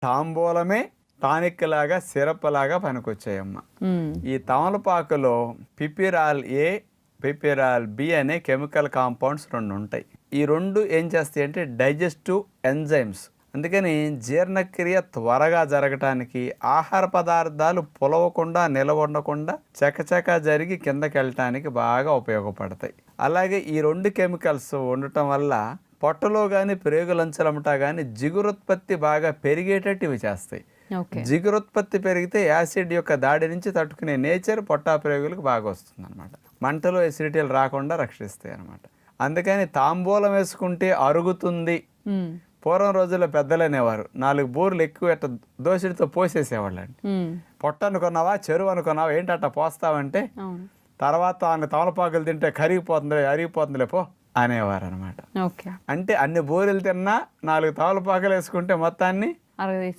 తాంబూలమే tonic లాగా syrup లాగా పనికొచ్చాయమ్మ. ఈ తమలపాకులో పిపిరాల్ ఏ, పిపిరాల్ బి అనే కెమికల్ కాంపౌండ్స్ 2 ఉంటాయి. ఈ 2 ఏం చేస్తాయి అంటే డైజెస్టివ్ ఎంజైమ్స్. అందుకని జీర్ణక్రియ త్వరగా జరగటానికి, ఆహార పదార్థాలు పులవకుండా నిలవకుండా చకచకా జరిగి కిందకి వెళ్ళటానికి బాగా ఉపయోగపడతాయి. అలాగే ఈ 2 కెమికల్స్ ఉండటం వల్ల పొట్టలో కానీ ప్రేగులంచలమట కానీ జిగురుత్పత్తి బాగా పెరిగేటట్టు ఇవి చేస్తాయి. జిగురుత్పత్తి పెరిగితే యాసిడ్ యొక్క దాడి నుంచి తట్టుకునే నేచర్ పొట్టా ప్రేగులకు బాగా వస్తుంది అనమాట. మంటలో ఎసిడిటీలు రాకుండా రక్షిస్తాయి అనమాట. అందుకని తాంబూలం వేసుకుంటే అరుగుతుంది. పూర్వం రోజుల్లో పెద్దలు అనేవారు 4 బూర్లు ఎక్కువ ఎట్ట దోసిడితో పోసేసేవాళ్ళండి. పొట్ట అనుకున్నావా, చెరువు అనుకున్నావా, ఏంటి అట్ట పోస్తావంటే తర్వాత తమలపాకులు తింటే అరిగిపోతుందిలే పో అనేవారు అనమాట. అంటే అన్ని బూరెలు తిన్నా 4 తమలపాకులు వేసుకుంటే మొత్తాన్ని